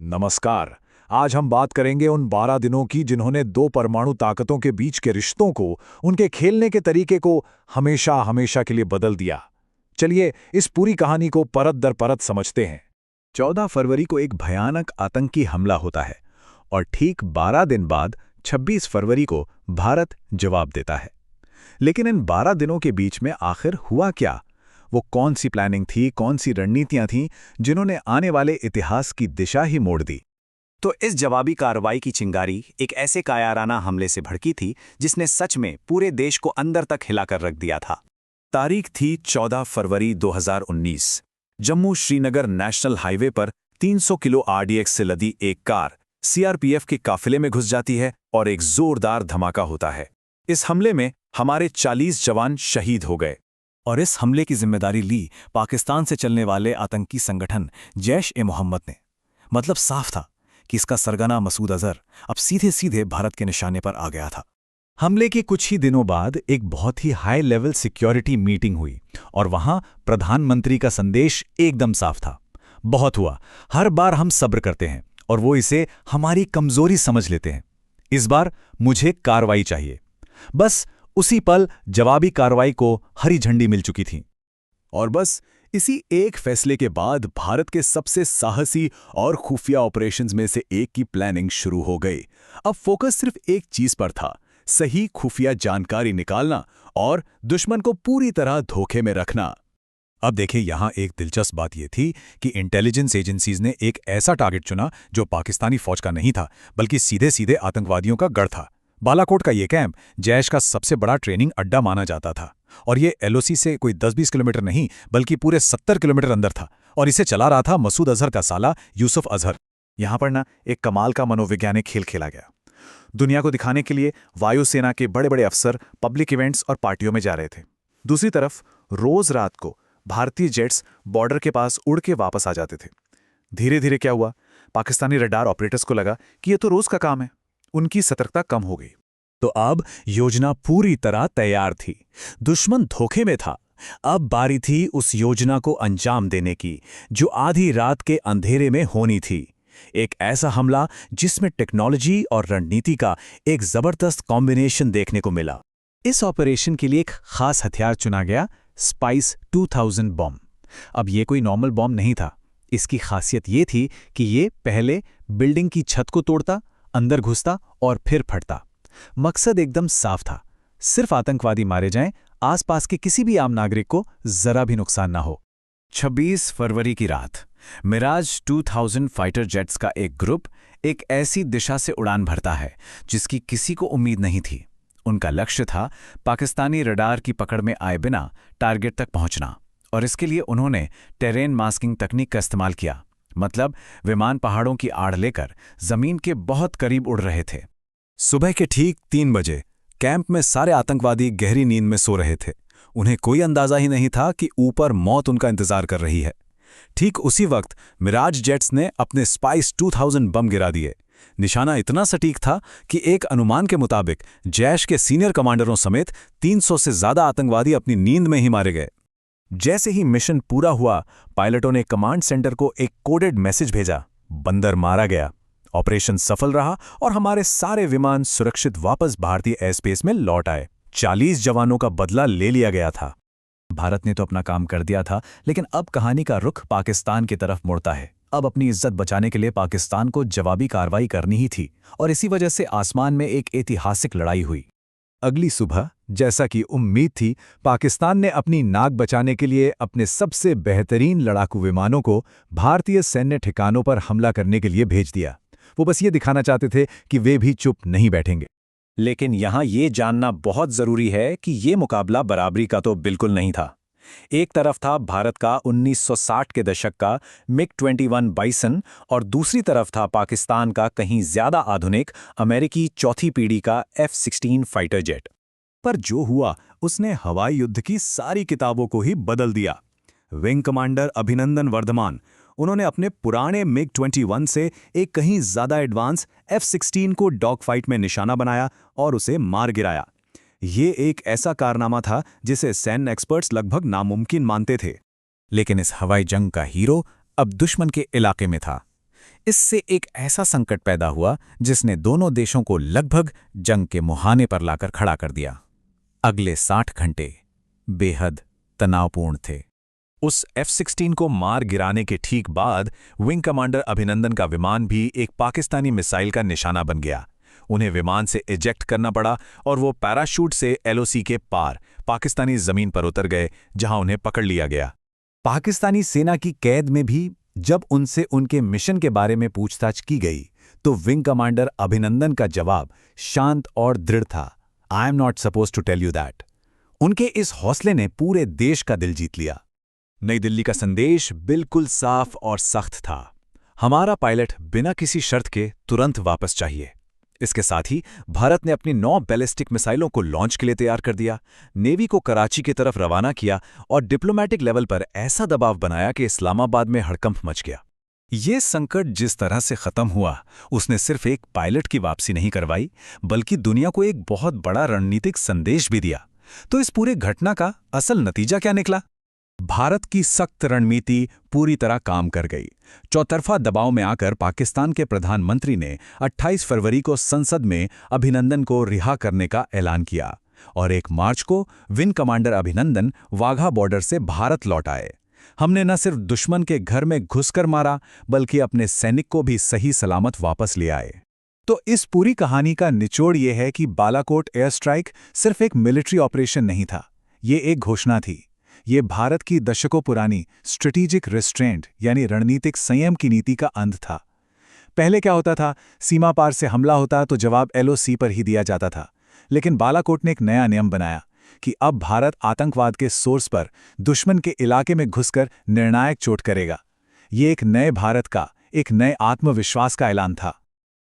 नमस्कार। आज हम बात करेंगे उन 12 दिनों की जिन्होंने दो परमाणु ताकतों के बीच के रिश्तों को, उनके खेलने के तरीके को हमेशा हमेशा के लिए बदल दिया। चलिए इस पूरी कहानी को परत दर परत समझते हैं। 14 फरवरी को एक भयानक आतंकी हमला होता है और ठीक 12 दिन बाद 26 फरवरी को भारत जवाब देता है। लेकिन इन 12 दिनों के बीच में आखिर हुआ क्या? वो कौन सी प्लानिंग थी, कौन सी रणनीतियां थीं जिन्होंने आने वाले इतिहास की दिशा ही मोड़ दी? तो इस जवाबी कार्रवाई की चिंगारी एक ऐसे कायराना हमले से भड़की थी जिसने सच में पूरे देश को अंदर तक हिलाकर रख दिया था। तारीख थी 14 फरवरी 2019। जम्मू श्रीनगर नेशनल हाईवे पर 300 किलो आरडीएक्स से लदी एक कार सीआरपीएफ के काफिले में घुस जाती है और एक जोरदार धमाका होता है। इस हमले में हमारे 40 जवान शहीद हो गए और इस हमले की जिम्मेदारी ली पाकिस्तान से चलने वाले आतंकी संगठन जैश-ए-मोहम्मद ने। मतलब साफ था कि इसका सरगना मसूद अजहर अब सीधे सीधे भारत के निशाने पर आ गया था। हमले के कुछ ही दिनों बाद एक बहुत ही हाई लेवल सिक्योरिटी मीटिंग हुई और वहां प्रधानमंत्री का संदेश एकदम साफ था। बहुत हुआ, हर बार हम सब्र करते हैं और वो इसे हमारी कमजोरी समझ लेते हैं। इस बार मुझे कार्रवाई चाहिए। बस उसी पल जवाबी कार्रवाई को हरी झंडी मिल चुकी थी। और बस इसी एक फैसले के बाद भारत के सबसे साहसी और खुफिया ऑपरेशंस में से एक की प्लानिंग शुरू हो गई। अब फोकस सिर्फ एक चीज पर था, सही खुफिया जानकारी निकालना और दुश्मन को पूरी तरह धोखे में रखना। अब देखिए, यहां एक दिलचस्प बात यह थी कि इंटेलिजेंस एजेंसीज ने एक ऐसा टारगेट चुना जो पाकिस्तानी फौज का नहीं था, बल्कि सीधे सीधे आतंकवादियों का गढ़ था। बालाकोट का ये कैंप जैश का सबसे बड़ा ट्रेनिंग अड्डा माना जाता था और ये एलओसी से कोई 10-20 किलोमीटर नहीं बल्कि पूरे 70 किलोमीटर अंदर था और इसे चला रहा था मसूद अजहर का साला यूसुफ अजहर। यहां पर ना एक कमाल का मनोवैज्ञानिक खेल खेला गया। दुनिया को दिखाने के लिए वायुसेना के बड़े बड़े अफसर पब्लिक इवेंट्स और पार्टियों में जा रहे थे। दूसरी तरफ रोज रात को भारतीय जेट्स बॉर्डर के पास उड़ के वापस आ जाते थे। धीरे धीरे क्या हुआ, पाकिस्तानी रडार ऑपरेटर्स को लगा कि ये तो रोज का काम है। उनकी सतर्कता कम हो गई। तो अब योजना पूरी तरह तैयार थी। दुश्मन धोखे में था। अब बारी थी उस योजना को अंजाम देने की जो आधी रात के अंधेरे में होनी थी। एक ऐसा हमला जिसमें टेक्नोलॉजी और रणनीति का एक जबरदस्त कॉम्बिनेशन देखने को मिला। इस ऑपरेशन के लिए एक खास हथियार चुना गया, स्पाइस 2000 बॉम्ब। अब ये कोई नॉर्मल बॉम्ब नहीं था। इसकी खासियत ये थी कि ये पहले बिल्डिंग की छत को तोड़ता, अंदर घुसता और फिर फटता। मकसद एकदम साफ था, सिर्फ आतंकवादी मारे जाएं, आसपास के किसी भी आम नागरिक को जरा भी नुकसान ना हो। 26 फरवरी की रात मिराज 2000 फाइटर जेट्स का एक ग्रुप एक ऐसी दिशा से उड़ान भरता है जिसकी किसी को उम्मीद नहीं थी। उनका लक्ष्य था पाकिस्तानी रडार की पकड़ में आए बिना टारगेट तक पहुंचना और इसके लिए उन्होंने टेरेन मास्किंग तकनीक का इस्तेमाल किया। मतलब विमान पहाड़ों की आड़ लेकर जमीन के बहुत करीब उड़ रहे थे। सुबह के ठीक 3 बजे कैंप में सारे आतंकवादी गहरी नींद में सो रहे थे। उन्हें कोई अंदाजा ही नहीं था कि ऊपर मौत उनका इंतजार कर रही है। ठीक उसी वक्त मिराज जेट्स ने अपने स्पाइस 2000 बम गिरा दिए। निशाना इतना सटीक था कि एक अनुमान के मुताबिक जैश के सीनियर कमांडरों समेत 300 से ज्यादा आतंकवादी अपनी नींद में ही मारे गए। जैसे ही मिशन पूरा हुआ, पायलटों ने कमांड सेंटर को एक कोडेड मैसेज भेजा, बंदर मारा गया। ऑपरेशन सफल रहा और हमारे सारे विमान सुरक्षित वापस भारतीय एयरस्पेस में लौट आए। 40 जवानों का बदला ले लिया गया था। भारत ने तो अपना काम कर दिया था, लेकिन अब कहानी का रुख पाकिस्तान की तरफ मुड़ता है। अब अपनी इज्जत बचाने के लिए पाकिस्तान को जवाबी कार्रवाई करनी ही थी और इसी वजह से आसमान में एक ऐतिहासिक लड़ाई हुई। अगली सुबह, जैसा कि उम्मीद थी, पाकिस्तान ने अपनी नाक बचाने के लिए अपने सबसे बेहतरीन लड़ाकू विमानों को भारतीय सैन्य ठिकानों पर हमला करने के लिए भेज दिया। वो बस ये दिखाना चाहते थे कि वे भी चुप नहीं बैठेंगे। लेकिन यहां ये जानना बहुत जरूरी है कि ये मुकाबला बराबरी का तो बिल्कुल नहीं था। एक तरफ था भारत का 1960 के दशक का मिग-21 बाइसन और दूसरी तरफ था पाकिस्तान का कहीं ज्यादा आधुनिक अमेरिकी चौथी पीढ़ी का F-16 फाइटर जेट। पर जो हुआ उसने हवाई युद्ध की सारी किताबों को ही बदल दिया। विंग कमांडर अभिनंदन वर्धमान, उन्होंने अपने पुराने मिग-21 से एक कहीं ज्यादा एडवांस F-16 को डॉग फाइट में निशाना बनाया और उसे मार गिराया। ये एक ऐसा कारनामा था जिसे सैन्य एक्सपर्ट्स लगभग नामुमकिन मानते थे। लेकिन इस हवाई जंग का हीरो अब दुश्मन के इलाके में था। इससे एक ऐसा संकट पैदा हुआ जिसने दोनों देशों को लगभग जंग के मुहाने पर लाकर खड़ा कर दिया। अगले 60 घंटे बेहद तनावपूर्ण थे। उस F-16 को मार गिराने के ठीक बाद विंग कमांडर अभिनंदन का विमान भी एक पाकिस्तानी मिसाइल का निशाना बन गया। उन्हें विमान से इजेक्ट करना पड़ा और वो पैराशूट से LOC के पार पाकिस्तानी जमीन पर उतर गए, जहां उन्हें पकड़ लिया गया। पाकिस्तानी सेना की कैद में भी जब उनसे उनके मिशन के बारे में पूछताछ की गई तो विंग कमांडर अभिनंदन का जवाब शांत और दृढ़ था, I am not suppose to tell you that. उनके इस हौसले ने पूरे देश का दिल जीत लिया। नई दिल्ली का संदेश बिल्कुल साफ और सख्त था। हमारा पायलट बिना किसी शर्त के तुरंत वापस चाहिए। इसके साथ ही भारत ने अपनी 9 बैलिस्टिक मिसाइलों को लॉन्च के लिए तैयार कर दिया, नेवी को कराची की तरफ रवाना किया और डिप्लोमैटिक लेवल पर ऐसा दबाव बनाया कि इस्लामाबाद में हड़कंप मच गया। ये संकट जिस तरह से खत्म हुआ, उसने सिर्फ एक पायलट की वापसी नहीं करवाई, बल्कि दुनिया को एक बहुत बड़ा रणनीतिक संदेश भी दिया। तो इस पूरे घटना का असल नतीजा क्या निकला? भारत की सख्त रणनीति पूरी तरह काम कर गई। चौतरफा दबाव में आकर पाकिस्तान के प्रधानमंत्री ने 28 फरवरी को संसद में अभिनंदन को रिहा करने का ऐलान किया और 1 मार्च को wing commander Abhinandan Wagah border से भारत लौट आए। हमने न सिर्फ दुश्मन के घर में घुसकर मारा, बल्कि अपने सैनिक को भी सही सलामत वापस ले आए। तो इस पूरी कहानी का निचोड़ ये है कि बालाकोट एयर स्ट्राइक सिर्फ एक मिलिट्री ऑपरेशन नहीं था, ये एक घोषणा थी। ये भारत की दशकों पुरानी स्ट्रेटेजिक रिस्ट्रेंट यानी रणनीतिक संयम की नीति का अंत था। पहले क्या होता था, सीमा पार से हमला होता तो जवाब LOC पर ही दिया जाता था। लेकिन बालाकोट ने एक नया नियम बनाया कि अब भारत आतंकवाद के सोर्स पर दुश्मन के इलाके में घुसकर निर्णायक चोट करेगा। ये एक नए भारत का, एक नए आत्मविश्वास का ऐलान था।